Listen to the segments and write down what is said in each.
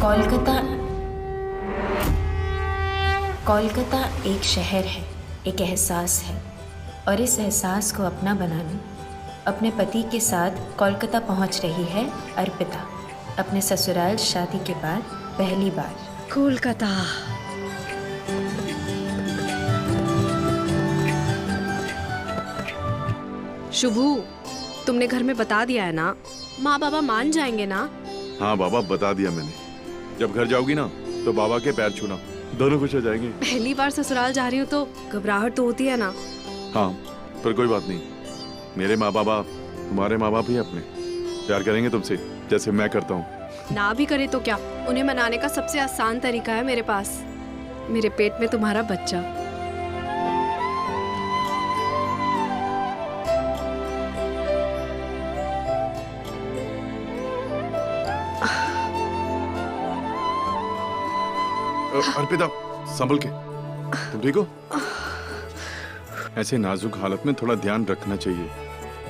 कोलकाता कोलकाता एक शहर है, एक एहसास है, और इस एहसास को अपना बनाने अपने पति के साथ कोलकाता पहुंच रही है अर्पिता, अपने ससुराल शादी के बाद पहली बार। कोलकाता। शुभू, तुमने घर में बता दिया है ना? माँ बाबा मान जाएंगे ना? हाँ बाबा, बता दिया मैंने। जब घर जाओगी ना तो बाबा के पैर छूना, दोनों खुश हो जाएंगे। पहली बार ससुराल जा रही हूँ तो घबराहट तो होती है ना? हाँ, पर कोई बात नहीं। मेरे माँ बाबा तुम्हारे माँ बाप ही अपने प्यार करेंगे तुमसे, जैसे मैं करता हूँ। ना भी करे तो क्या, उन्हें मनाने का सबसे आसान तरीका है मेरे पास, मेरे पेट में तुम्हारा बच्चा। अर्पिता, संभल के। तुम ठीक हो? ऐसे नाजुक हालत में थोड़ा ध्यान रखना चाहिए।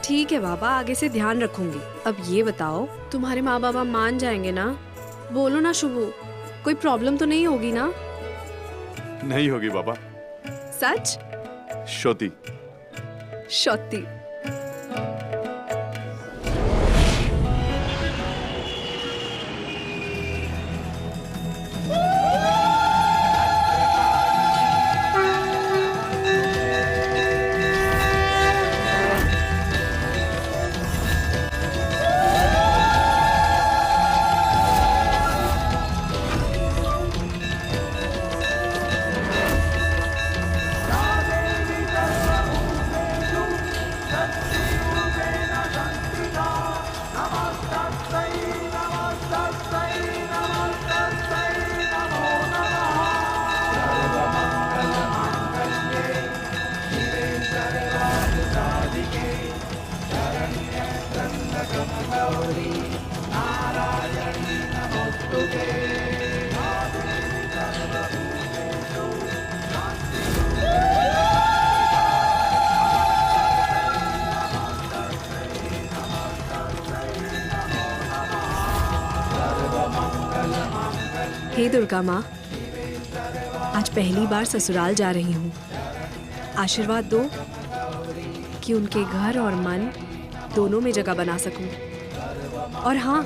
ठीक है बाबा, आगे से ध्यान रखूंगी। अब ये बताओ, तुम्हारे माँ बाबा मान जाएंगे ना? बोलो ना शुभू, कोई प्रॉब्लम तो नहीं होगी ना? नहीं होगी बाबा। सच? श्रुति। श्रुति। हे दुर्गा माँ, आज पहली बार ससुराल जा रही हूँ। आशीर्वाद दो कि उनके घर और मन दोनों में जगह बना सकूं। और हाँ,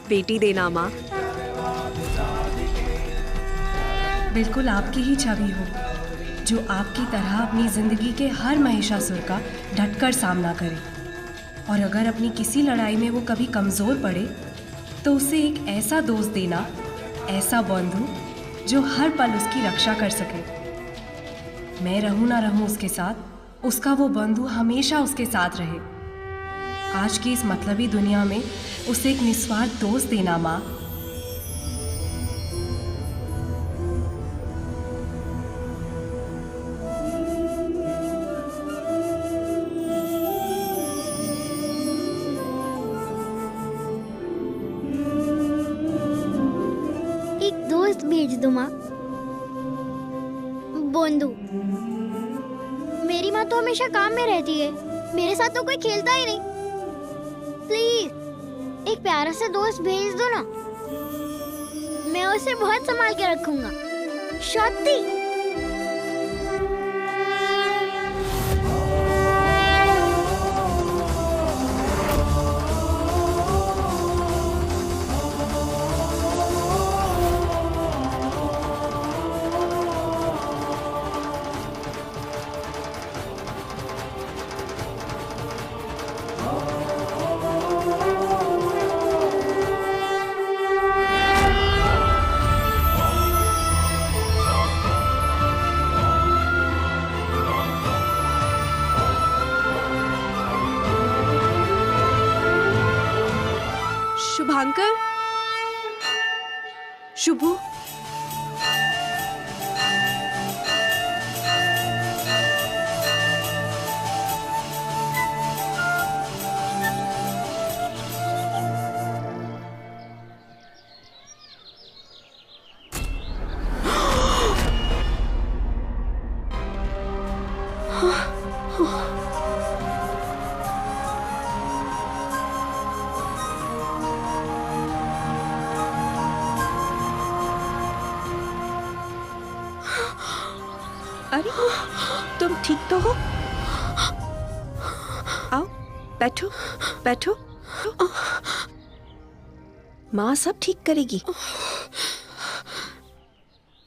बेटी देना माँ। बिल्कुल आपकी ही छवि हो, जो आपकी तरह अपनी जिंदगी के हर महिषासुर का डटकर सामना करे, और अगर अपनी किसी लड़ाई में वो कभी कमज़ोर पड़े तो उसे एक ऐसा दोस्त देना, ऐसा बंधु जो हर पल उसकी रक्षा कर सके। मैं रहूं ना रहूं उसके साथ, उसका वो बंधु हमेशा उसके साथ रहे। आज की इस मतलबी दुनिया में उसे एक निस्वार्थ दोस्त देना माँ। भेज दो माँ। बोंदू, मेरी माँ तो हमेशा काम में रहती है, मेरे साथ तो कोई खेलता ही नहीं। प्लीज एक प्यारा सा दोस्त भेज दो ना, मैं उसे बहुत संभाल के रखूंगा। श्रुति। शुभांकर, शुभू, अरे तुम ठीक तो हो? आओ बैठो बैठो। माँ सब ठीक करेगी।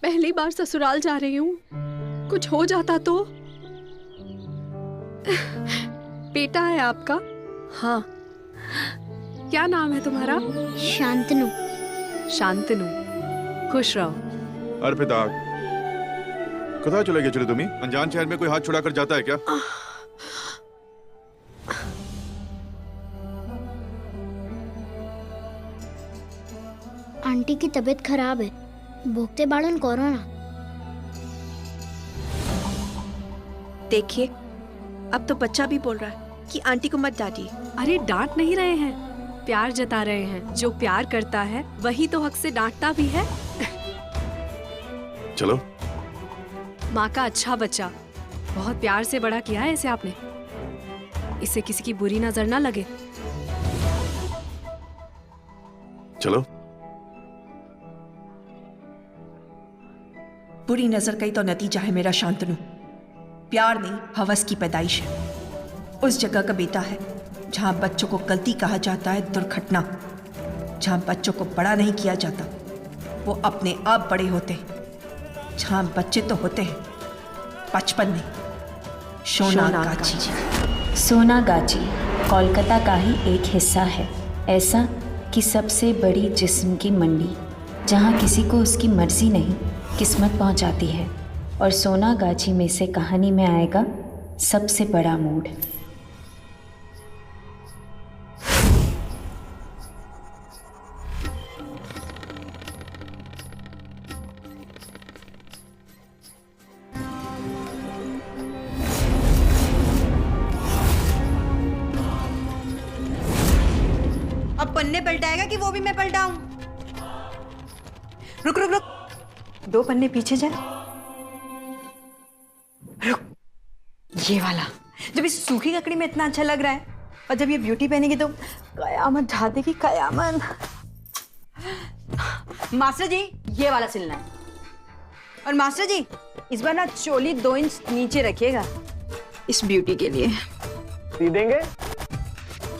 पहली बार ससुराल जा रही हूँ, कुछ हो जाता तो। बेटा है आपका? हाँ। क्या नाम है तुम्हारा? शांतनु। शांतनु, खुश रहो। अर्पिता, कहाँ चले गए तुम्ही? अनजान शहर में कोई हाथ छुड़ा कर जाता है क्या? आंटी की तबीयत खराब है, भोगते बाड़न कोरोना। देखिए, अब तो बच्चा भी बोल रहा है कि आंटी को मत डांटिए। अरे डांट नहीं रहे हैं, प्यार जता रहे हैं। जो प्यार करता है वही तो हक से डांटता भी है। चलो। माँ का अच्छा बच्चा, बहुत प्यार से बड़ा किया है इसे आपने। इसे किसी की बुरी नजर ना लगे। चलो। बुरी नजर का ही तो नतीजा है मेरा शांतनु। प्यार नहीं, हवस की पैदाइश है। उस जगह का बेटा है जहां बच्चों को गलती कहा जाता है दुर्घटना, जहां बच्चों को बड़ा नहीं किया जाता, वो अपने आप बड़े होते हैं। जहां बच्चे तो होते हैं, बचपन नहीं। सोनागाची। सोनागाची कोलकाता का ही एक हिस्सा है, ऐसा कि सबसे बड़ी जिस्म की मंडी, जहाँ किसी को उसकी मर्जी नहीं किस्मत पहुँचाती है। और सोनागाची में से कहानी में आएगा सबसे बड़ा मूड। अब पन्ने पलटाएगा कि वो भी मैं पलटाऊं? रुक रुक रुक, 2 पन्ने पीछे जा। रुक, ये वाला जब इस सूखी ककड़ी में इतना अच्छा लग रहा है, और जब ये ब्यूटी पहनेगी तो कयामत ढा देगी, कयामत। मास्टर जी, ये वाला सिलना है। और मास्टर जी, इस बार ना चोली 2 इंच नीचे रखिएगा इस ब्यूटी के लिए। सी देंगे?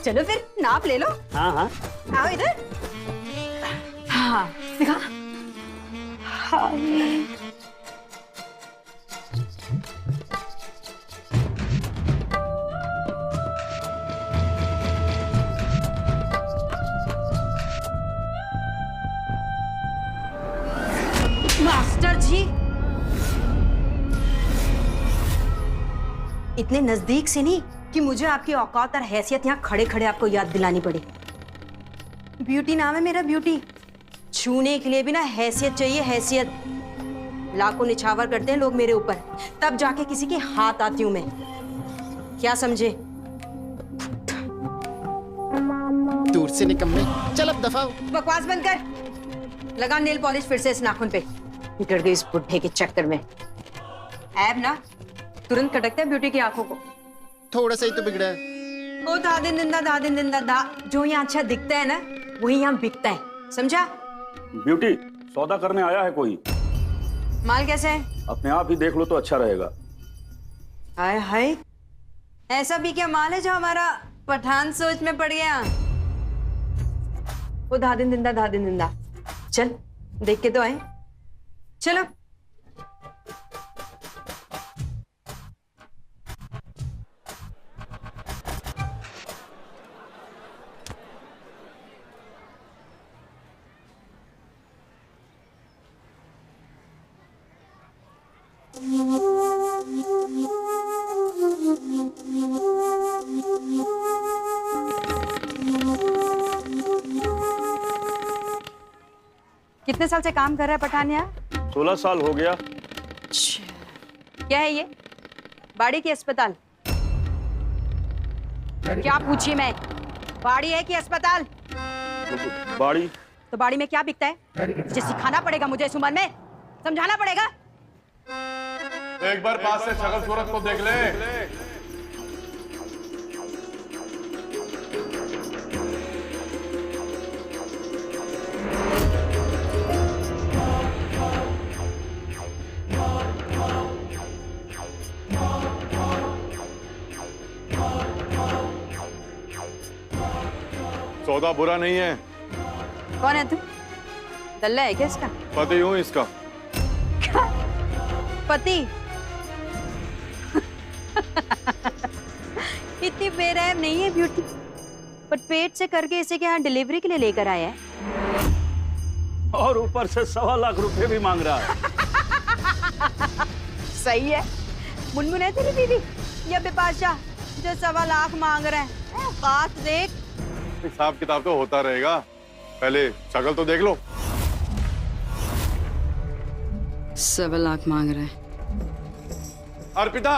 चलो फिर नाप ले लो। हाँ हाँ। आओ इधर। हाँ दिखा। हाँ। मास्टर जी, इतने नजदीक से नहीं कि मुझे आपकी औकात और हैसियत यहाँ खड़े खड़े आपको याद दिलानी पड़े। ब्यूटी नाम है मेरा, ब्यूटी। छूने के लिए भी ना हैसियत चाहिए, हैसियत। लाखों निछावर करते हैं लोग मेरे ऊपर, तब जाके किसी के हाथ आती हूं मैं। क्या समझे? दूर से निकम्मे, चल अब दफा हो। बकवास बंद कर। लगा नेल पॉलिश फिर से इस नाखून पे। बिगड़ गई इस बुढ़े के चक्कर में। ऐब ना तुरंत कटकता है ब्यूटी की आंखों को। थोड़ा सा ही तो बिगड़ा है। ओ दा दिन दिन दा, जो यहाँ अच्छा दिखता है ना वही यहाँ बिकता है, समझा? ब्यूटी, सौदा करने आया है कोई? माल कैसे है? अपने आप ही देख लो तो अच्छा रहेगा। हाय हाय, ऐसा भी क्या माल है जो हमारा पठान सोच में पड़ गया? वो धा दिन दिंदा। चल देख के तो आए। चलो। कितने साल से काम कर रहा है पठान यहाँ? 16 साल हो गया। क्या है ये? बाड़ी की अस्पताल? क्या पूछी मैं? बाड़ी है कि अस्पताल? बाड़ी। तो बाड़ी में क्या बिकता है? मुझे सिखाना पड़ेगा, मुझे इस उम्र में समझाना पड़ेगा। एक बार पास से शक्ल सूरत को देख ले। सौदा बुरा नहीं है। कौन है तू? दल्ला है क्या इसका? पति हूँ इसका। पति? इतनी बेरहम नहीं है ब्यूटी, पर पेट से करके इसे के यहाँ डिलीवरी के लिए लेकर आया है। और ऊपर से 1.25 लाख रुपए भी मांग रहा है। सही है। मुनमुन है तेरी बीवी या बिपाशा जो 1.25 लाख मांग रहे हैं? बात देख। हिसाब किताब तो होता रहेगा, पहले शक्ल तो देख लो। 1.25 लाख मांग रहे हैं। अर्पिता,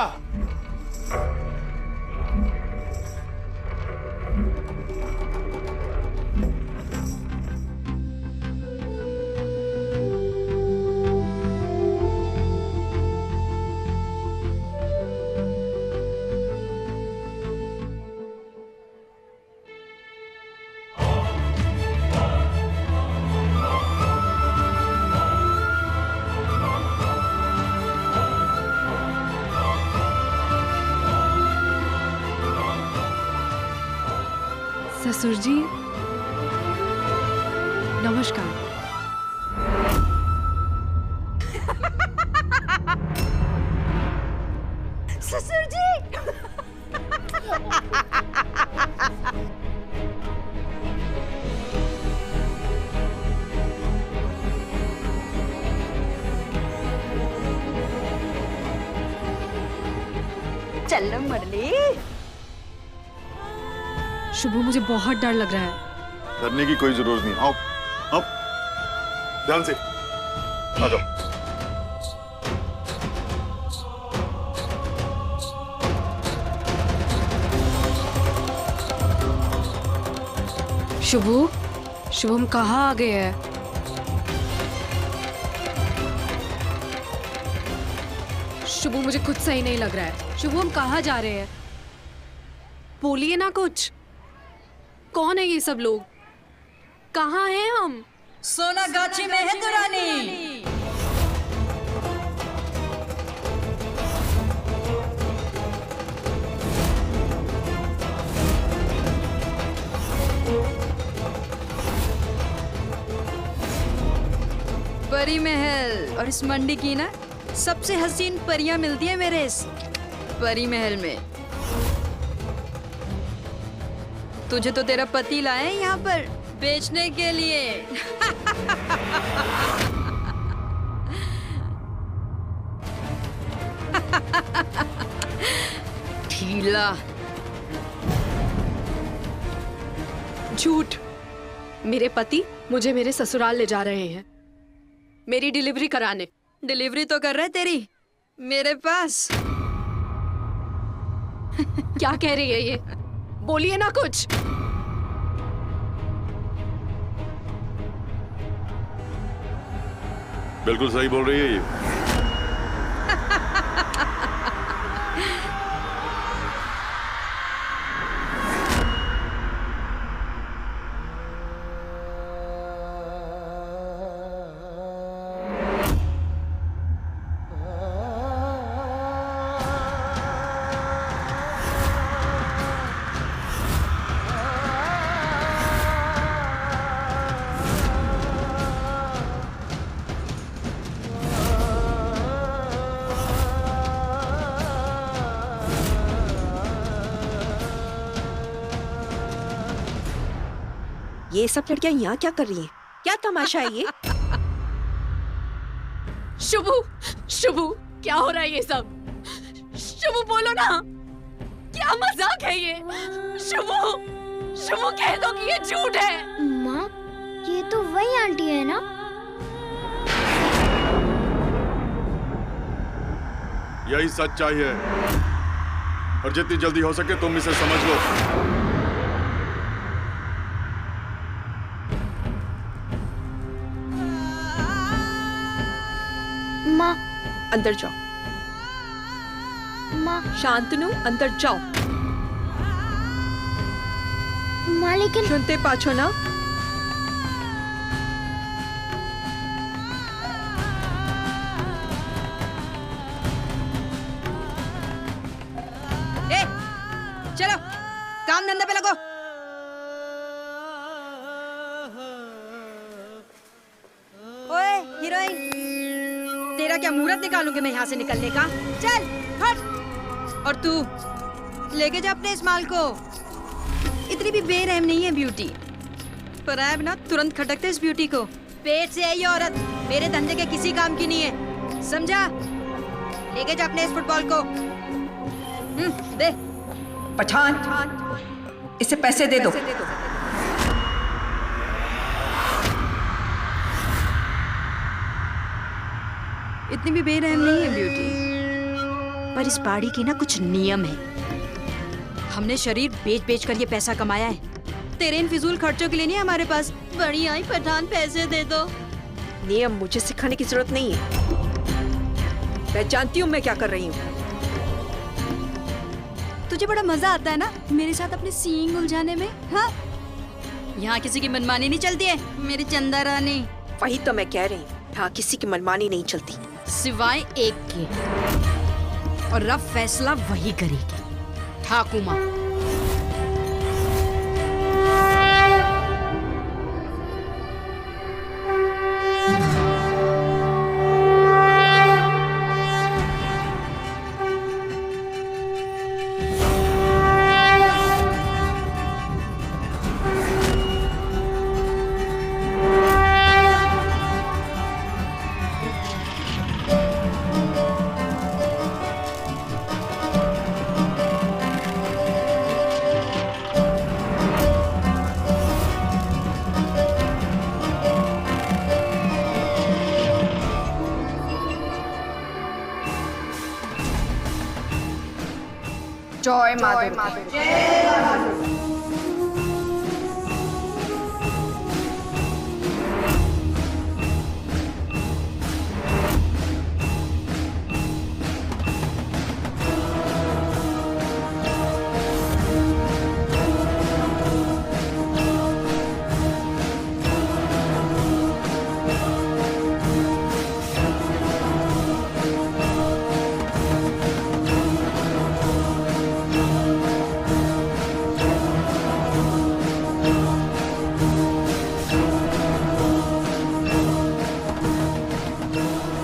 ससुर जी नमस्कार। ससुर जी। चलो मुरली। शुभू, मुझे बहुत डर लग रहा है। डरने की कोई जरूरत नहीं। आओ आओ, ध्यान से आ जाओ। शुभू, शुभम कहाँ आ गए हैं? शुभू, मुझे कुछ सही नहीं लग रहा है। शुभू, हम कहाँ जा रहे हैं? बोलिए ना कुछ। कौन है ये सब लोग? कहाँ हैं हम? सोनागाछी में है दुरानी। परी महल, और इस मंडी की ना सबसे हसीन परियां मिलती है मेरे इस परी महल में। तुझे तो तेरा पति लाए हैं यहाँ पर बेचने के लिए। ढीला। झूठ। मेरे पति मुझे मेरे ससुराल ले जा रहे हैं, मेरी डिलीवरी कराने। डिलीवरी तो कर रहे तेरी मेरे पास। क्या कह रही है ये? बोलिए ना कुछ। बिल्कुल सही बोल रही है ये। ये सब लड़कियां यहाँ क्या कर रही हैं? क्या तमाशा है ये? शुभू, शुभू, क्या हो रहा है ये सब? शुभू, बोलो ना, क्या मजाक है ये? शुभू, शुभू, कह दो कि ये झूठ है। माँ, ये तो वही आंटी है ना? यही सच्चाई है, और जितनी जल्दी हो सके तुम इसे समझ लो। माँ, अंदर जाओ। माँ, शांतनु, अंदर जाओ। माँ, लेकिन सुनते पाछो ना। ए, चलो काम धंधे पे लगो। हीरोइन, तेरा क्या मुहूर्त निकालूंगी मैं यहाँ से निकलने का? चल हट। और तू लेके जा अपने इस माल को। इतनी भी बेरहम नहीं है ब्यूटी, पर ऐब ना तुरंत खटकते इस ब्यूटी को। पेट से आई औरत मेरे धंधे के किसी काम की नहीं है, समझा? लेके जा अपने इस फुटबॉल को। दे। पठान, इसे पैसे दे दो। इतनी भी बेरहम नहीं है ब्यूटी, पर इस बाड़ी के ना कुछ नियम है। हमने शरीर बेच बेच कर ये पैसा कमाया है, तेरे इन फिजूल खर्चों के लिए नहीं हमारे पास। बड़ी आई पठान, पैसे दे दो। नियम मुझे सिखाने की जरूरत नहीं है, मैं जानती हूँ मैं क्या कर रही हूँ। तुझे बड़ा मजा आता है ना मेरे साथ अपने सींग उलझाने में, हाँ? यहाँ किसी की मनमानी नहीं चलती है मेरी चंदा रानी। वही तो मैं कह रही हूँ, यहाँ किसी की मनमानी नहीं चलती सिवाय एक के, और अब फैसला वही करेगी, ठाकुमा। जय माता दी।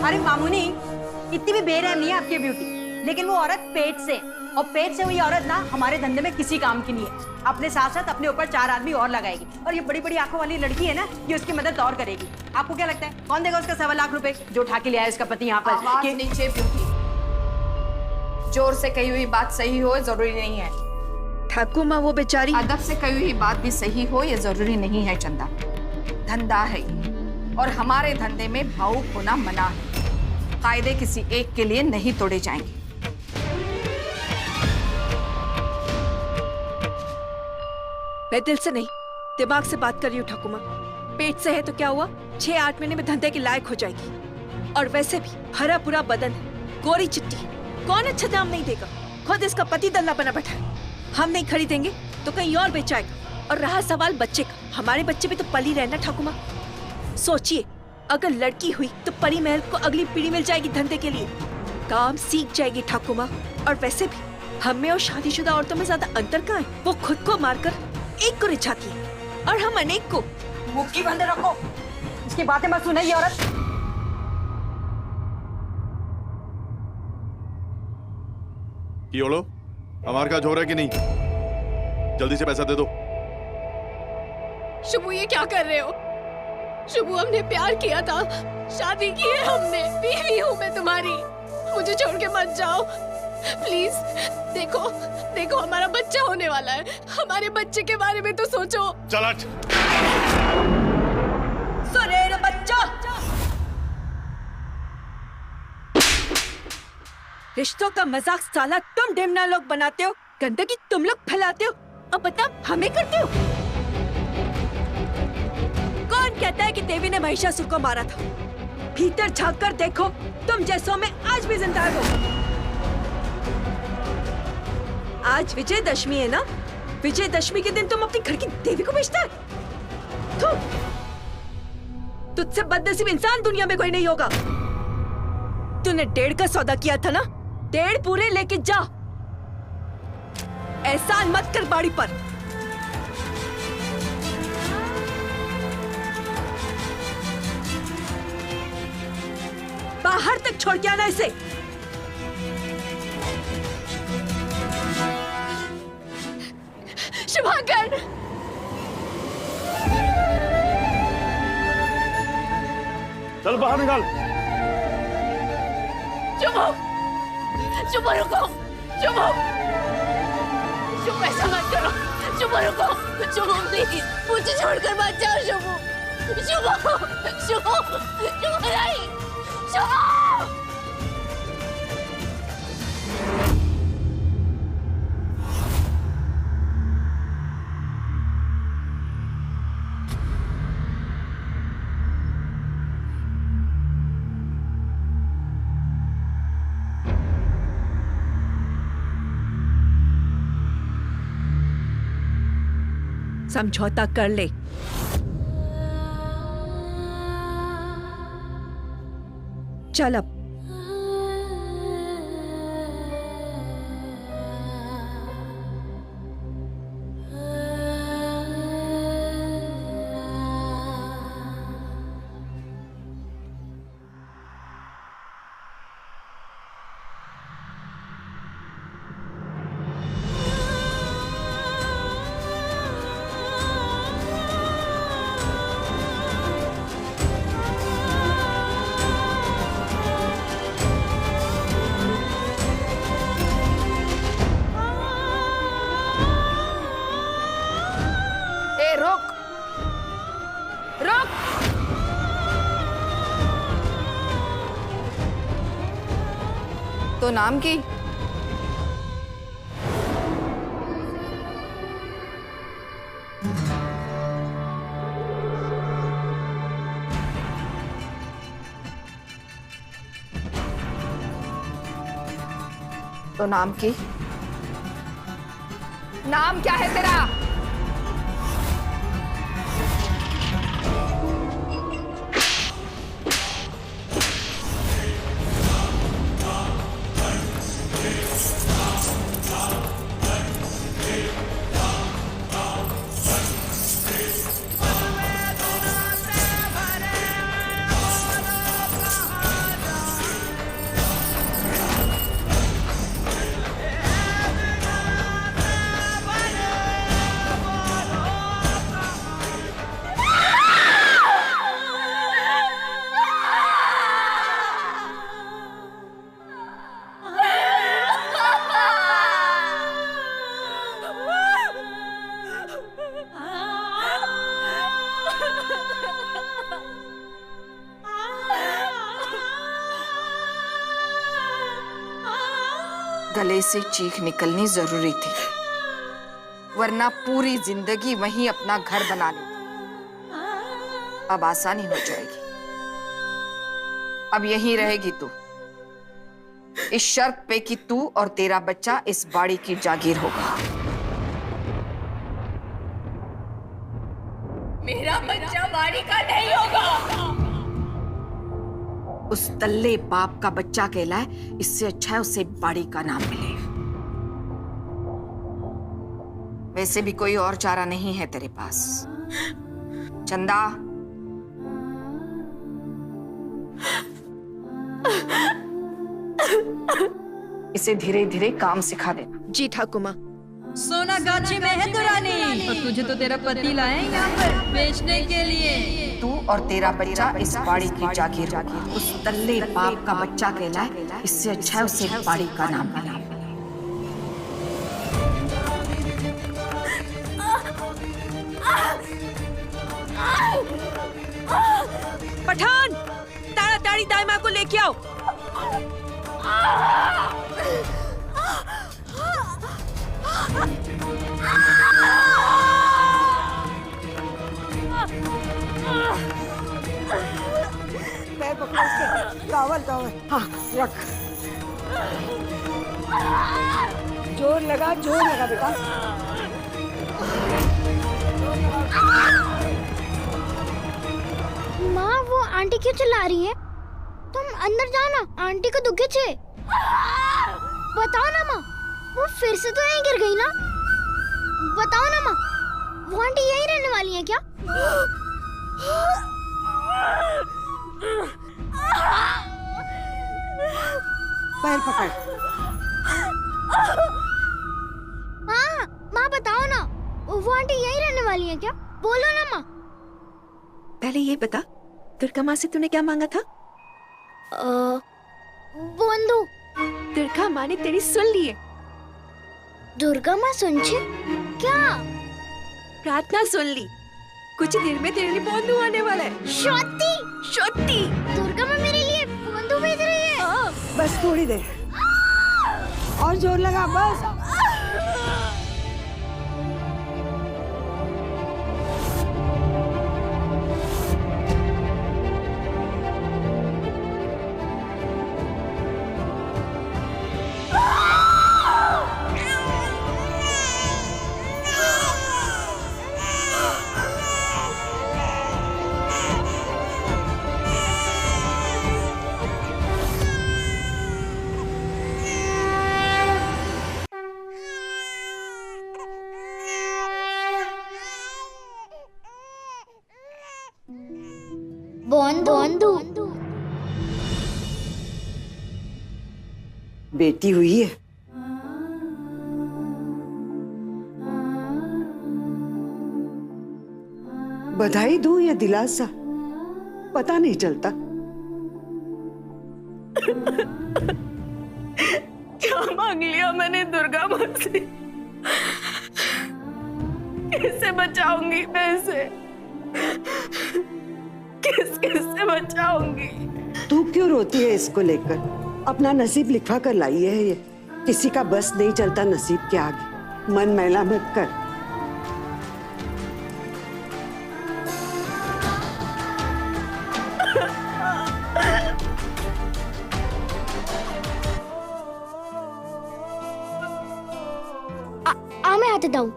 अरे मामूनी, इतनी भी बेरहम नहीं है आपकी ब्यूटी, लेकिन वो औरत पेट से, और पेट से हुई औरत ना हमारे धंधे में किसी काम की नहीं है। अपने साथ साथ अपने ऊपर 4 आदमी और लगाएगी, और ये बड़ी बड़ी आंखों वाली लड़की है ना, ये उसकी मदद और करेगी। आपको क्या लगता है कौन देगा उसका 1.25 लाख रुपए जो उठा के ले आया उसका पति यहाँ पर? आवाज नीचे ब्यूटी, जोर से कही हुई बात सही हो जरूरी नहीं है। ठाकुमा वो बेचारी अदब से कही हुई बात भी सही हो ये जरूरी नहीं है चंदा। धंधा है ये, और हमारे धंधे में भावुक होना मना है। कायदे किसी एक के लिए नहीं तोड़े जाएंगे। मैं दिल से नहीं दिमाग से बात कर रही हूँ ठाकुमा। पेट से है तो क्या हुआ, 6-8 महीने में धंधे के लायक हो जाएगी। और वैसे भी हरा पूरा बदन है, गोरी चिट्टी, कौन अच्छा दाम नहीं देगा। खुद इसका पति दल्ला बना बैठा है। हम नहीं खरीदेंगे तो कहीं और बेचाएगा। और रहा सवाल बच्चे का, हमारे बच्चे भी तो पली रहना ठाकुमा। सोचिए, अगर लड़की हुई तो परी महल को अगली पीढ़ी मिल जाएगी धंधे के लिए, काम सीख जाएगी ठाकुमा। और वैसे भी हम में और शादीशुदा औरतों में ज्यादा अंतर कहाँ है? वो खुद को मारकर एक को रिझाती है और हम अनेक को। मुंह की बंद रखो, इसकी बातें मत सुने ये औरत। योलो, हमारे का झोर है कि नहीं? जल्दी से पैसा दे दो। शुभू, ये क्या कर रहे हो? शुभू, हमने प्यार किया था, शादी की है हमने, बीवी हूँ मैं तुम्हारी। मुझे छोड़ के मत जाओ प्लीज। देखो देखो, हमारा बच्चा होने वाला है, हमारे बच्चे के बारे में तो सोचो। चल हट। सुरेर बच्चा, रिश्तों का मजाक साला तुम ढिमना लोग बनाते हो, गंदगी तुम लोग फैलाते हो, अब बता हमें करते हो। कौन कहता है कि देवी ने महिषासुर को मारा था? भीतर झांक कर देखो, तुम जैसों में आज भी जिंदा हो। आज विजयदशमी है ना, विजयदशमी के दिन तुम अपने घर की देवी को बेचता है? तुझसे बदनसीब इंसान दुनिया में कोई नहीं होगा। तूने 1.5 का सौदा किया था ना, 1.5 पूरे लेके जा। एहसान मत कर बाड़ी पर। तुरंत छोड़ के आना इसे। शुभांकर, चल बाहर निकाल। शुभ, शुभ रुको, शुभ, शुभ ऐसा मत करो, शुभ रुको, शुभ प्लीज मुझे छोड़कर मत जाओ शुभ, शुभ, शुभ, शुभ नहीं, शुभ। समझौता कर ले। चल अब। तो नाम की तो नाम की नाम क्या है तेरा? गले से चीख निकलनी जरूरी थी, वरना पूरी जिंदगी वहीं अपना घर बना लेती। अब आसानी हो जाएगी। अब यहीं रहेगी तू, इस शर्त पे कि तू और तेरा बच्चा इस बाड़ी की जागीर होगा। मेरा बच्चा बाड़ी का नहीं होगा। उस तल्ले बाप का बच्चा कहलाए, इससे अच्छा है उसे बाड़ी का नाम मिले। वैसे भी कोई और चारा नहीं है तेरे पास। चंदा, इसे धीरे धीरे काम सिखा देना। जी ठाकुमा। सोना गाछी में है दुरानी, और तुझे तो तेरा पति लाए यहाँ पर बेचने के लिए। तू और तेरा बच्चा इस बाड़ी की जागीर होगा। उस तल्ले बाप का बच्चा कहलाए, इससे अच्छा है उसे बाड़ी का नाम मिले। पठान, ताड़ाताड़ी दाई माँ को लेके आओ। पैर पकड़ो उसके। टॉवल टॉवल, हाँ रख। जोर लगा बेटा। माँ, वो आंटी क्यों चिल्ला रही है? तुम अंदर जाओ ना, आंटी को दुखे छे। बताओ ना माँ, वो फिर से तो यहीं गिर गई ना? बताओ ना माँ, वो आंटी यहीं रहने वाली है क्या? पकड़। माँ बताओ ना, वो आंटी यही रहने वाली है क्या? बोलो ना माँ। पहले ये बता, दुर्गा माँ से तूने क्या मांगा था? बोंदू। दुर्गा माँ ने तेरी सुन ली है। दुर्गा माँ सुनछे क्या? प्रार्थना सुन ली। कुछ देर में तेरे लिए बोंदू आने वाला है। शोती शोती, दुर्गा माँ मेरे लिए बोंदू भेज रही है। बस थोड़ी देर और जोर लगा, बस। बोंदू बेटी हुई है। बधाई दूं या दिलासा, पता नहीं चलता। क्या मांग लिया मैंने दुर्गा माँ से? कैसे बचाऊंगी मैं इसे? किससे बचाऊंगी? तू क्यों रोती है इसको लेकर? अपना नसीब लिखवा कर लाई है ये। किसी का बस नहीं चलता नसीब के आगे। मन मैला मत कर। मैं हाथ देता हूँ।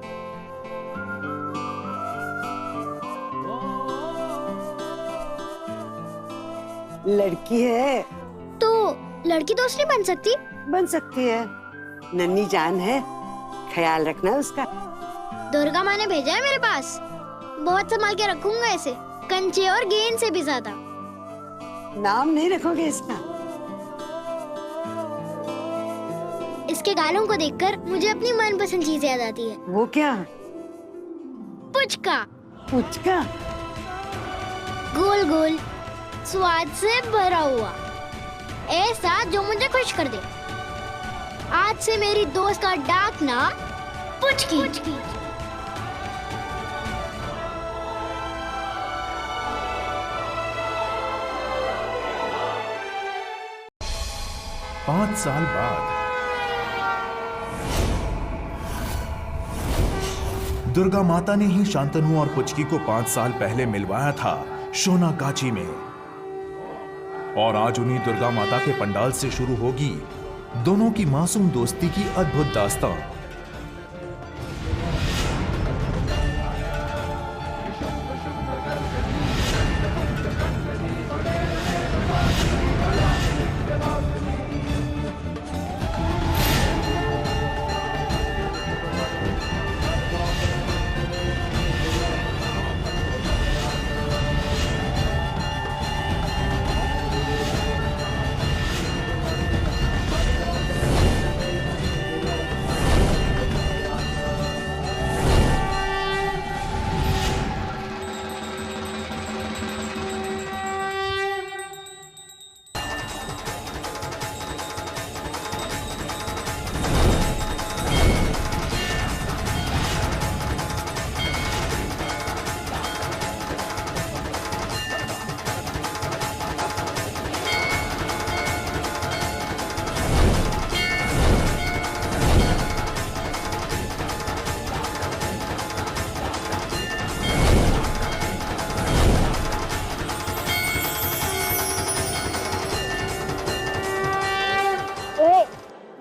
लड़की है तो लड़की दोस्त नहीं बन सकती? बन सकती है, नन्ही जान है, ख्याल रखना उसका। दुर्गा माँ ने भेजा है मेरे पास, बहुत संभाल के रखूंगा इसे, कंचे और गेंद से भी ज्यादा। नाम नहीं रखोगे इसका? इसके गालों को देखकर मुझे अपनी मनपसंद चीज याद आती है। वो क्या? पुचका। पुचका? गोल गोल, स्वाद से भरा हुआ, ऐसा जो मुझे खुश कर दे। आज से मेरी दोस्त का डाक नाम पुचकी। 5 साल बाद दुर्गा माता ने ही शांतनु और पुचकी को 5 साल पहले मिलवाया था सोनागाची में। और आज उन्हीं दुर्गा माता के पंडाल से शुरू होगी दोनों की मासूम दोस्ती की अद्भुत दास्तां।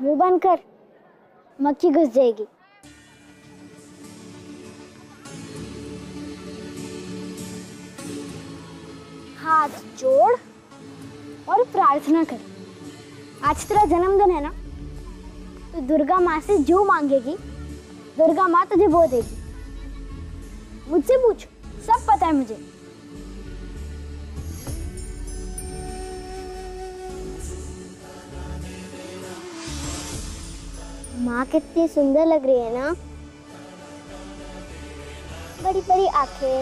मुंह बंद कर, मक्खी घुस जाएगी। हाथ जोड़ और प्रार्थना कर। आज तेरा जन्मदिन है ना, तो दुर्गा माँ से जो मांगेगी दुर्गा माँ तुझे वो देगी। मुझसे पूछ, सब पता है मुझे। माँ कितनी सुंदर लग रही है ना। बड़ी बड़ी आंखें,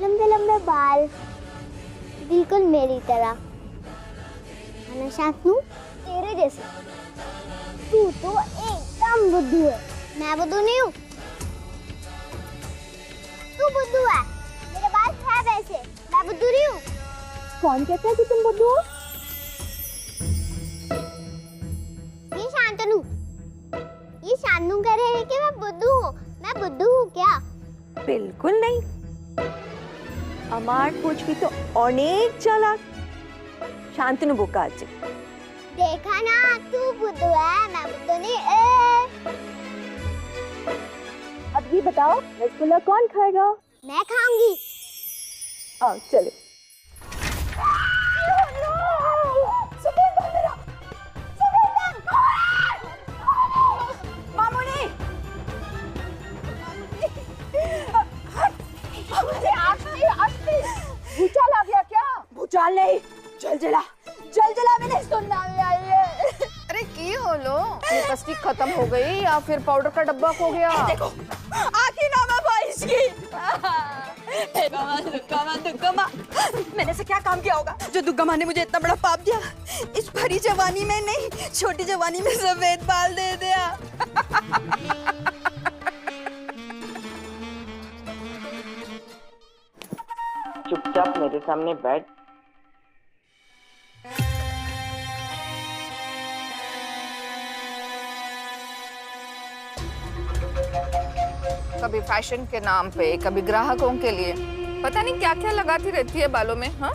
लंबे लंबे बाल, बिल्कुल मेरी तरह। है ना शांतनु, तेरे जैसे। तू तो एकदम बुद्धू है। मैं बुद्धू नहीं हूँ, तू बुद्धू है। मेरे बाल है वैसे, मैं बुद्धू नहीं हूँ। कौन कहता है कि तुम बुद्धू हो? ये शांतनु कह रहे हैं कि मैं बुद्धू हूँ। मैं बुद्धू हूँ क्या? बिल्कुल नहीं। अमार पुचकी तो अनेक चालाक, शांतनु बोका আছে। देखा ना, तू बुद्धू है, मैं बुद्धू नहीं। अब ये बताओ, रसगुल्ला कौन खाएगा? मैं खाऊंगी। आओ चले। भूचाल आ गया क्या? भूचाल नहीं, जलजला मैंने सुनना में आई है। अरे की हो लो, लिपस्टिक खत्म हो गई या फिर पाउडर का डब्बा खो गया? देखो आखिर नामा बारिश की। दुग्गा माँ, मैंने से क्या काम किया होगा जो दुग्गा माँ ने मुझे इतना बड़ा पाप दिया? इस भरी जवानी में नहीं, छोटी जवानी में सफेद बाल दे दिया। चुपचाप मेरे सामने बैठ। कभी फैशन के नाम पे, कभी ग्राहकों के लिए पता नहीं क्या क्या लगाती रहती है बालों में। हाँ,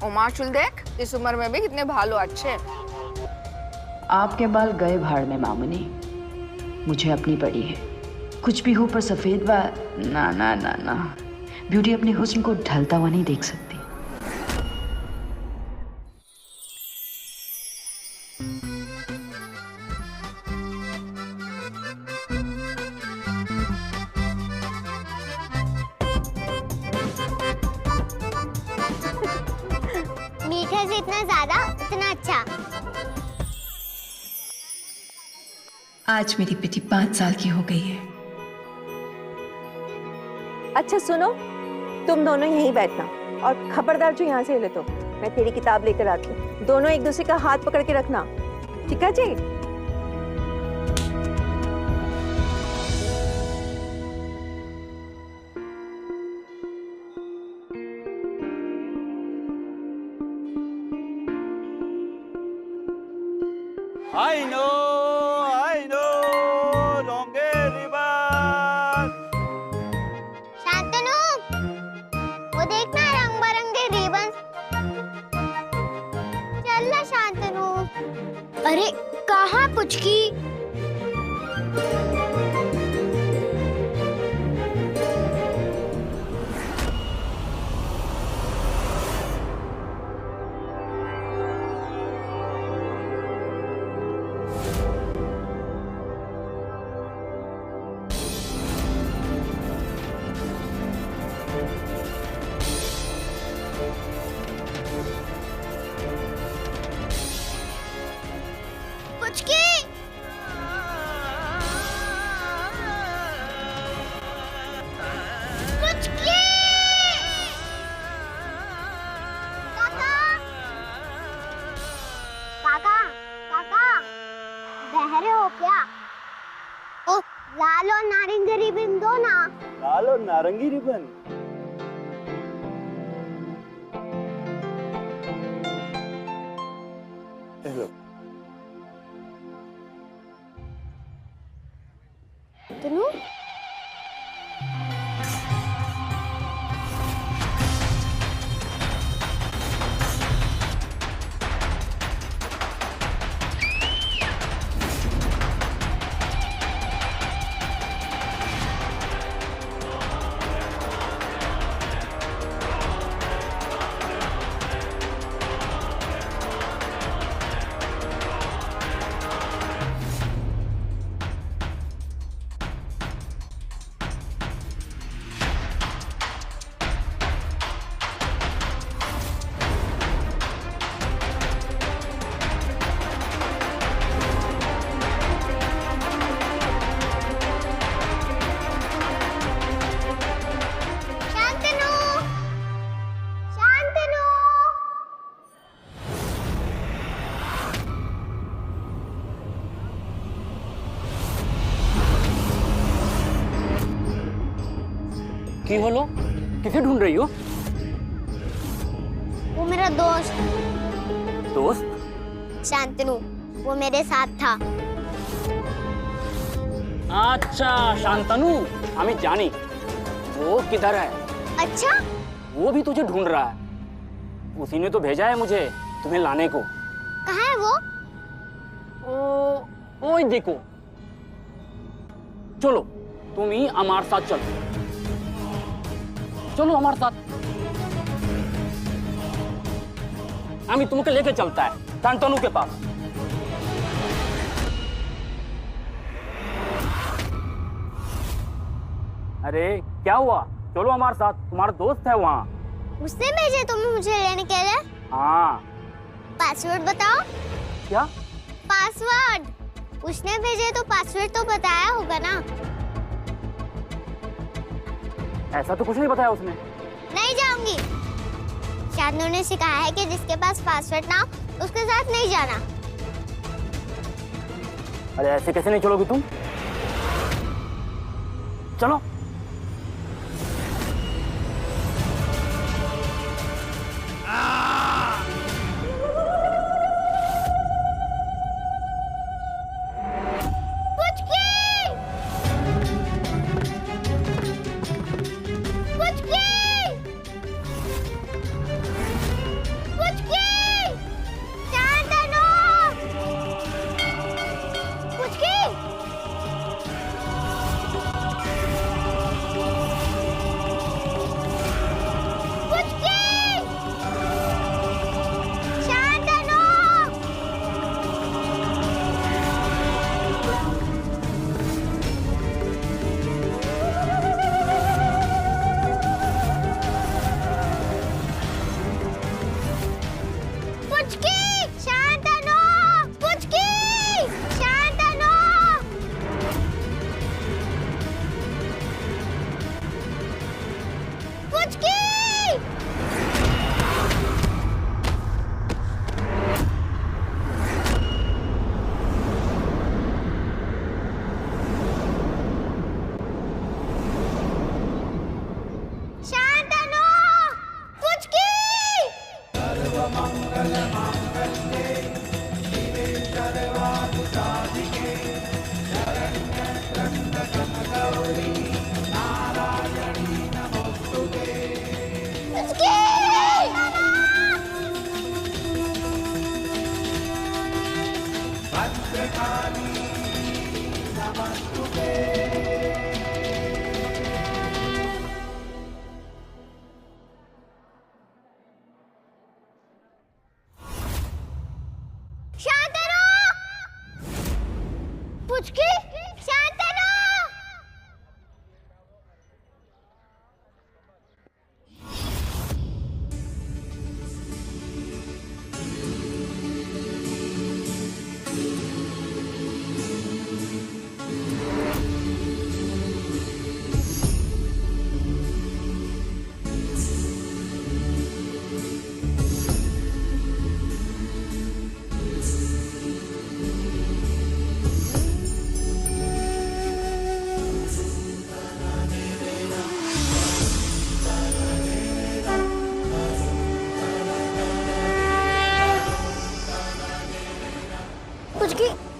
उमाचुल देख, इस उम्र में भी कितने भालो अच्छे हैं। आपके बाल गए भाड़ में मामुनी, मुझे अपनी पड़ी है। कुछ भी हो पर सफेद बाल, ना ना ना ना। ब्यूटी अपने हुस्न को ढलता हुआ नहीं देख सकती। मीठे से इतना ज्यादा, इतना अच्छा। आज मेरी बेटी 5 साल की हो गई है। अच्छा सुनो, तुम दोनों यहीं बैठना और खबरदार जो यहाँ से हिले तो मैं तेरी किताब लेकर आती हूँ। दोनों एक दूसरे का हाथ पकड़ के रखना, ठीक है जी? I know, longer ribbon. Shantanu, वो देखना रंग बिरंगे रिबन। चल ना शांतनु। अरे कहाँ पुचकी? पुचकी! पुचकी! काका! काका! काका! बहरे हो क्या? ओ, लाल और नारंगी रिबन दो ना। लाल और नारंगी रिबन। हेलो। तनु? कैसी हो लोग? किसे ढूंढ रही हो? वो मेरा दोस्त दोस्त? शांतनु, वो मेरे साथ था। अच्छा शांतनु, हमें जानी। वो किधर है? अच्छा, वो भी तुझे ढूंढ रहा है। उसी ने तो भेजा है मुझे तुम्हें लाने को। कहाँ है वो? ओए देखो, चलो तुम ही हमारे साथ चलो। चलो हमारे साथ, हम तुमको लेके चलता है शांतनु के पास। अरे क्या हुआ? चलो हमारे साथ, तुम्हारा दोस्त है वहाँ। उसने भेजे तुम्हें मुझे लेने के लिए? हाँ। पासवर्ड बताओ। क्या पासवर्ड? उसने भेजे तो पासवर्ड तो बताया होगा ना। ऐसा तो कुछ नहीं बताया उसने। नहीं जाऊंगी। शांतनु ने सिखाया है कि जिसके पास पासवर्ड ना हो उसके साथ नहीं जाना। अरे ऐसे कैसे नहीं चलोगी तुम? चलो।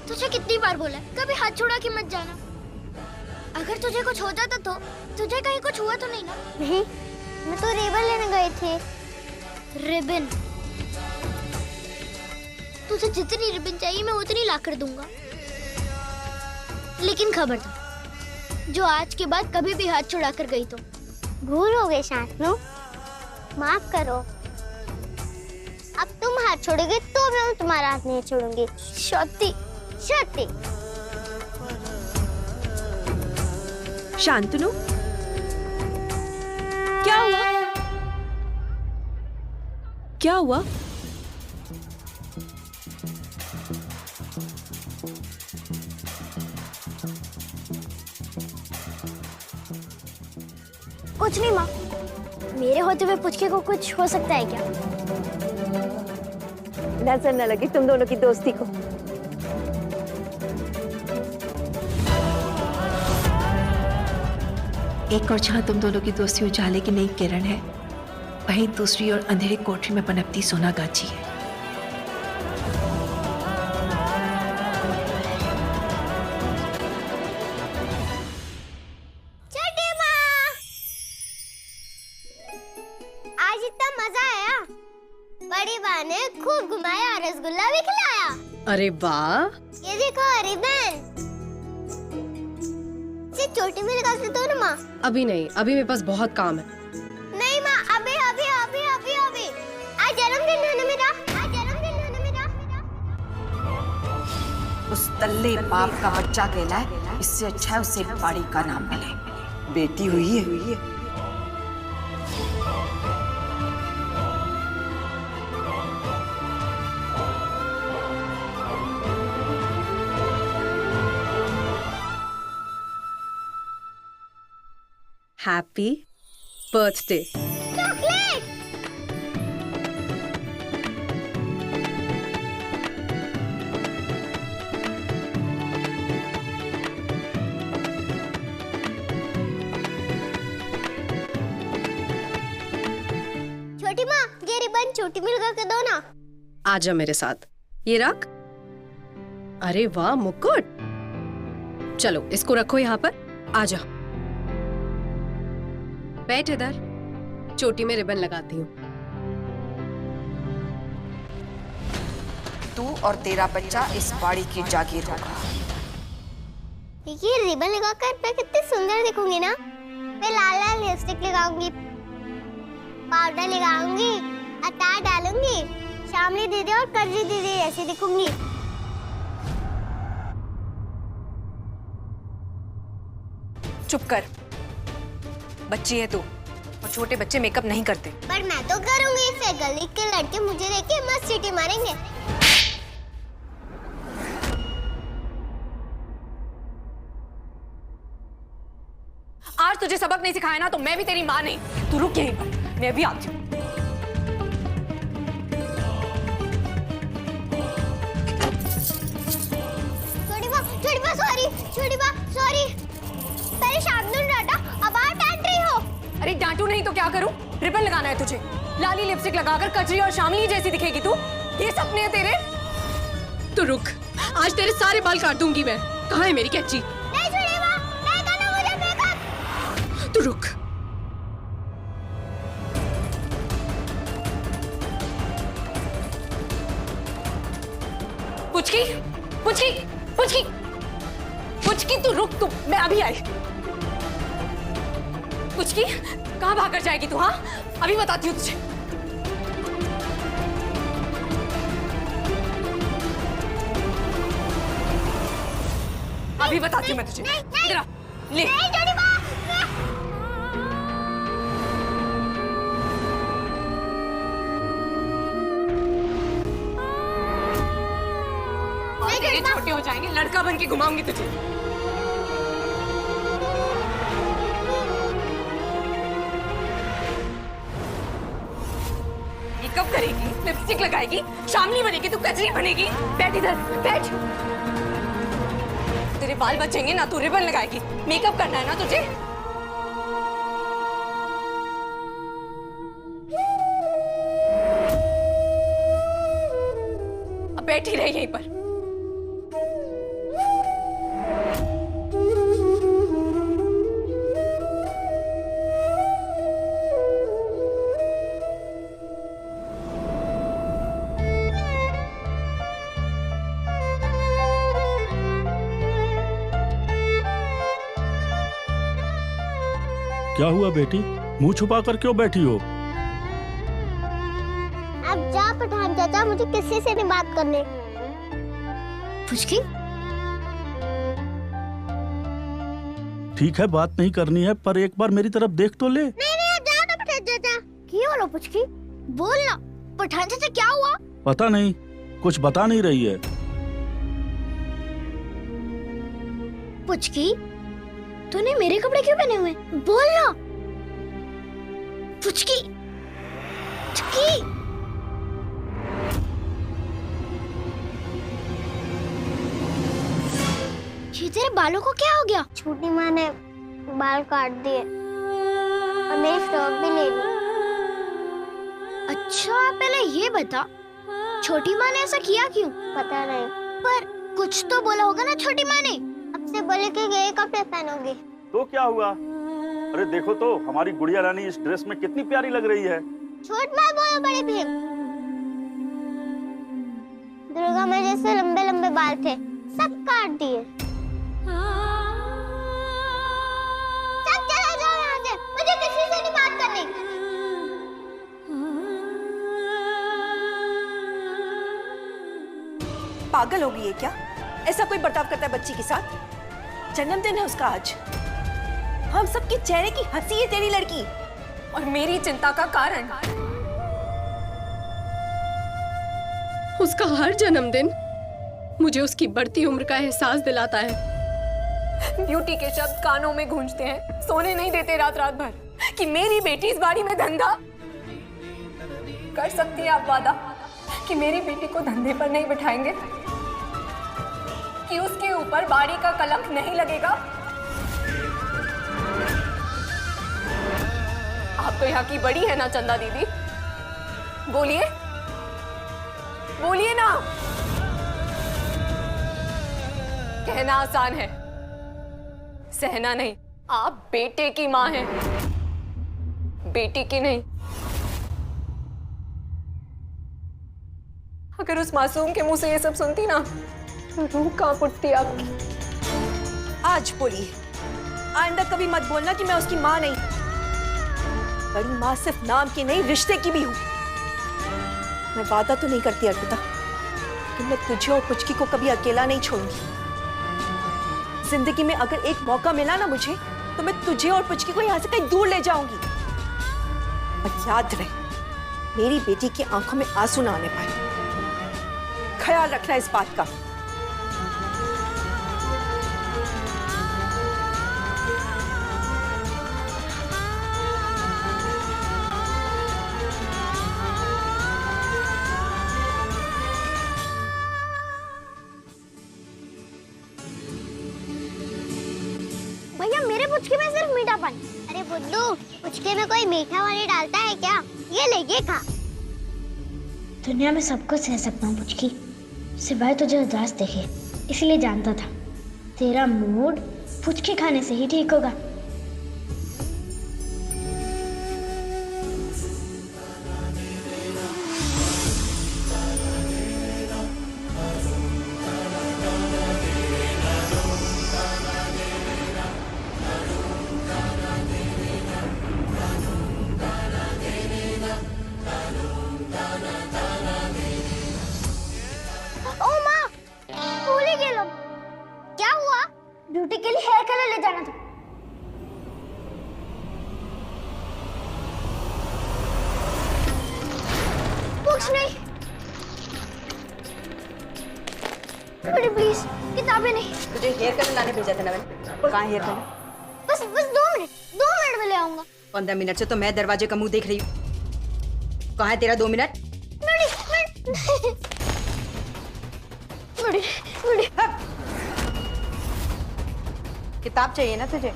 तुझे कितनी बार बोला है कभी हाथ छोड़ा के मत जाना। अगर तुझे कुछ हो जाता तो तुझे कहीं कुछ हुआ तो नहीं ना? नहीं, मैं तो रिबन लेने गए थे। रिबन? तुझे जितनी रिबन चाहिए मैं उतनी ला कर दूंगा, लेकिन खबरदार जो आज के बाद कभी भी हाथ छुड़ा कर गई तो। भूल हो गई शांतनु, माफ करो। अब तुम हाथ छोड़ोगे तो मैं तुम्हारा हाथ नहीं छोड़ूंगी। सत्य सत्य। शांतनु, क्या हुआ? क्या हुआ? कुछ नहीं माँ, मेरे होते हुए पुचके को कुछ हो सकता है क्या? नजर न लगी तुम दोनों की दोस्ती को। एक और जहाँ तुम दोनों की दोस्ती उजाले की नई किरण है, वहीं दूसरी और अंधेरे कोठरी में पनपती सोना गाची है। आज इतना मजा आया। बड़ी माँ ने खूब घुमाया और रसगुल्ला भी खिलाया। अरे वाह, ये देखो रिबन। इसे चोटी में लगा के दो ना माँ। अभी नहीं, अभी मेरे पास बहुत काम है। नहीं माँ, अभी अभी अभी अभी अभी। आज जन्मदिन है ना मेरा, आज जन्मदिन है ना मेरा। उस तल्ले बाप का बच्चा कहलाए, इससे अच्छा है उसे बाड़ी का नाम मिले। बेटी हुई है। Happy birthday. चॉकलेट। छोटी माँ, ये रिबन चोटी में लगा के दो ना। आजा मेरे साथ, ये रख। अरे वाह मुकुट, चलो इसको रखो यहाँ पर। आजा, बैठ इधर, चोटी में रिबन लगाती हूँ। तू और तेरा बच्चा इस बाड़ी की जागीर होगा। ये रिबन लगाकर मैं कितनी सुंदर दिखूंगी ना। मैं लाल लाल लिपस्टिक लगाऊंगी, पाउडर लगाऊंगी, अचार डालूंगी, शामली दीदी और कजरी दीदी ऐसी दिखूंगी। चुप कर, बच्ची है तू, और छोटे बच्चे मेकअप नहीं करते। पर मैं तो करूंगी, फिर गली के लड़के मुझे देख के मस्त सीटी मारेंगे। आज तुझे सबक नहीं सिखाया ना तो मैं भी तेरी माँ नहीं। तू रुक यहीं पर, मैं भी आती हूँ। छोटी माँ सॉरी। पहले शांतनु डांटा, अब आप डांट रही हो। अरे डांटू नहीं तो क्या करूं? रिबन लगाना है तुझे, लाली लिपस्टिक लगाकर कजरी और शामली जैसी दिखेगी तू। ये सपने हैं तेरे? तो रुक, आज तेरे सारे बाल काट दूंगी मैं। कहाँ है मेरी कैंची? नहीं छोटी माँ, नहीं करना मुझे मेकअप। तू रुक। पुचकी, पुचकी, पुचकी, पुचकी, तू रुक, तू, मैं अभी आई। पुचकी, कहाँ भाग कर जाएगी तू? हाँ, अभी बताती हूँ तुझे। अभी बताती हूँ मैं तुझे। इधर आ, ले। नहीं छोटी माँ। तेरे छोटे हो जाएंगे, लड़का बन के घुमाऊंगी तुझे। मेकअप करेगी, लिपस्टिक लगाएगी, शामली बनेगी, तू कजरी बनेगी। बैठ इधर, बैठ। तेरे बाल बचेंगे ना, तू रिबन लगाएगी। मेकअप करना है ना तुझे? अब बैठी रही यहीं पर। क्या हुआ बेटी, मुंह छुपा कर क्यों बैठी हो? अब जा पठान चाचा, मुझे किसी से नहीं बात करने। पुचकी? ठीक है, बात नहीं करनी है, पर एक बार मेरी तरफ देख तो ले। नहीं नहीं, अब जा ना पठान चाचा। क्यों बोलो पुचकी? बोल ना पठान चाचा, क्या हुआ? पता नहीं, कुछ बता नहीं रही है। पुचकी, तूने मेरे कपड़े क्यों पहने हुए? बोल ना पुचकी। पुचकी, ये तेरे बालों को क्या हो गया? छोटी माँ ने बाल काट दिए। हमें फ्रॉक भी लेनी। अच्छा पहले ये बता, छोटी माँ ने ऐसा किया क्यों? पता नहीं, पर कुछ तो बोला होगा ना छोटी माँ ने। अब से बोले कि ये कपड़े पहनोगे। तो क्या हुआ? अरे देखो तो हमारी गुड़िया रानी इस ड्रेस में कितनी प्यारी लग रही है। छोट माँ बोलो बड़ी भीम। दुर्गा माँ जैसे लंबे लंबे बाल थे, सब काट दिए। सब चले जाओ यहाँ से, मुझे किसी से नहीं बात करनी। पागल हो गई है क्या? ऐसा कोई बर्ताव करता है बच्ची के साथ? जन्मदिन है उसका आज। हम सबके चेहरे की हंसी है तेरी लड़की, और मेरी चिंता का कारण उसका हर जन्मदिन मुझे उसकी बढ़ती उम्र का एहसास दिलाता है। ब्यूटी के शब्द कानों में गूंजते हैं, सोने नहीं देते रात रात भर, कि मेरी बेटी इस बाड़ी में धंधा कर सकती है। आप वादा कि मेरी बेटी को धंधे पर नहीं बिठाएंगे, कि उसके ऊपर बाड़ी का कलंक नहीं लगेगा। आप तो यहाँ की बड़ी है ना चंदा दीदी, बोलिए बोलिए ना। कहना आसान है, सहना नहीं। आप बेटे की माँ हैं, बेटी की नहीं। अगर उस मासूम के मुंह से ये सब सुनती ना, तो रूह कांप उठती आपकी। आज बोलिए, आइंदा कभी मत बोलना कि मैं उसकी माँ नहीं। बड़ी माँ सिर्फ नाम की नहीं, रिश्ते की भी हूँ। मैं वादा तो नहीं करती अर्पिता कि मैं तुझे और पुचकी को कभी अकेला नहीं छोड़ूंगी। जिंदगी में अगर एक मौका मिला ना मुझे, तो मैं तुझे और पुचकी को यहाँ से कहीं दूर ले जाऊंगी। और याद रहे, मेरी बेटी की आंखों में आंसू ना आने पाए। ख्याल रखना इस बात का। भैया मेरे पुचके में सिर्फ मीठा पानी। अरे बुड्ढू, पुचके में कोई मीठा पानी डालता है क्या? ये ले, ये खा। दुनिया में सब कुछ सह सकता हूँ पुचकी, सिवाय तुझे उदास देखे। इसलिए जानता था तेरा मूड पुचके खाने से ही ठीक होगा। ब्यूटी के लिए हेयर कलर ले जाना था। बुक्स नहीं, बड़ी प्लीज, किताबें नहीं। तुझे हेयर कलर लाने भेजा था ना मैंने। कहाँ हेयर कलर? बस 2 मिनट में ले आऊंगा। 15 मिनट से तो मैं दरवाजे का मुंह देख रही हूँ। कहाँ है तेरा 2 मिनट? किताब चाहिए ना तुझे?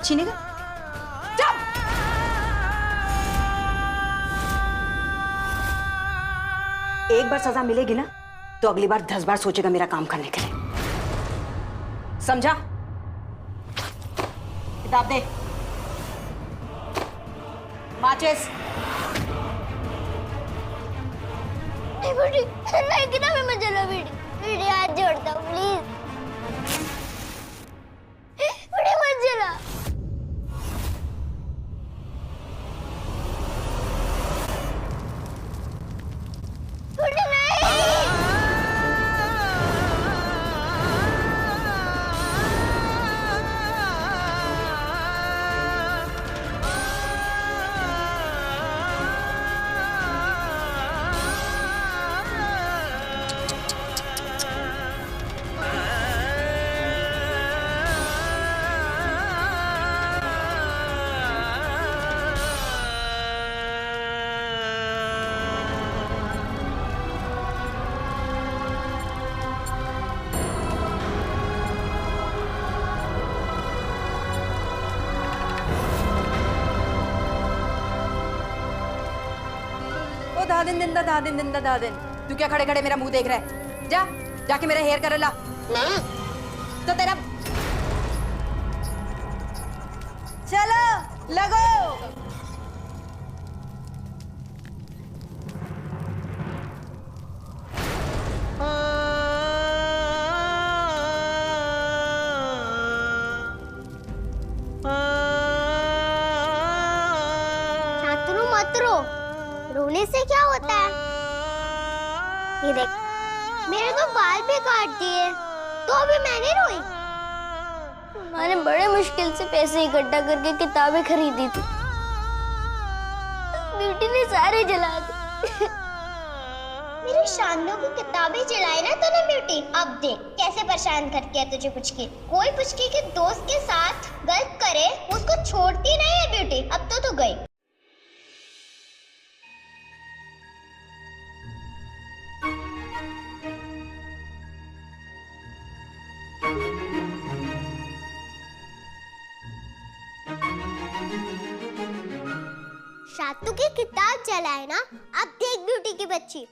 छीनेगा? एक बार सजा मिलेगी ना, तो अगली बार 10 बार सोचेगा मेरा काम करने के लिए। समझा? किताब दे। माचिस। नहीं बेटी, नहीं किताबें मत जला बेटी। बेटी हाथ जोड़ता हूँ प्लीज। बेटी मत जला। बेटी नहीं। दादिन। तू क्या खड़े खड़े मेरा मुंह देख रहा है? जा जाके मेरा हेयर कर ला। तो तेरा चलो लगो। शांतनु मत रो, रोने से क्या होता है? ये देख, मेरे तो बाल भी काट दिए, तो अभी मैंने रोई। मैंने बड़े मुश्किल से पैसे इकट्ठा करके किताबें खरीदी थी, ब्यूटी ने सारे जला दी। मेरी शांतनु की किताबें जलाई ना तूने ब्यूटी। अब देख कैसे परेशान करके है तुझे पुचकी। कोई पुचकी के दोस्त के साथ गलत करे उसको छोड़ती नहीं है ब्यूटी। अब तो तू गई। शातू की किताब जलाए ना, अब देख ब्यूटी की बच्ची।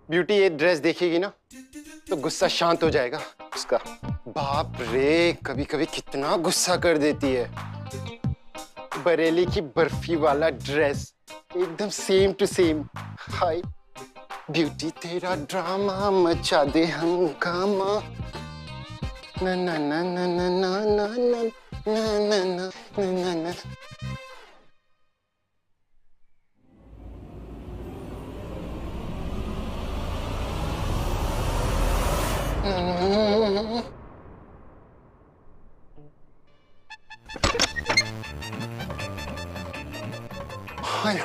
ब्यूटी ये ड्रेस देखेगी ना तो गुस्सा शांत हो जाएगा उसका। बाप रे, कभी कभी कितना गुस्सा कर देती है। बरेली की बर्फी वाला ड्रेस एकदम same to same. Hi beauty, तेरा ड्रामा मचा दे हंगामा। ना ना ना ना ना ना ना ना ना ना ना ना। हाय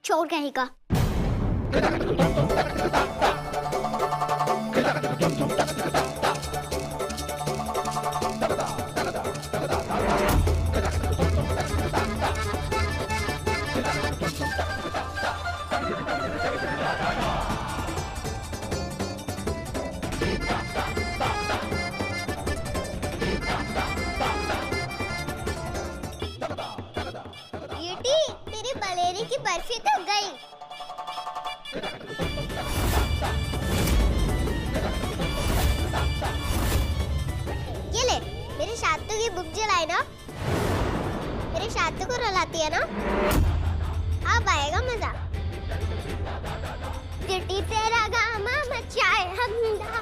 चोर कहीं का। ब्यूटी, तेरी बलेरी की बर्फी तो गई। ये ले, मेरे शातू की बुक जलाई ना, मेरे शातू को रुलाती है ना, अब आएगा मजा। ब्यूटी तेरा गामा मचाए हंगामा।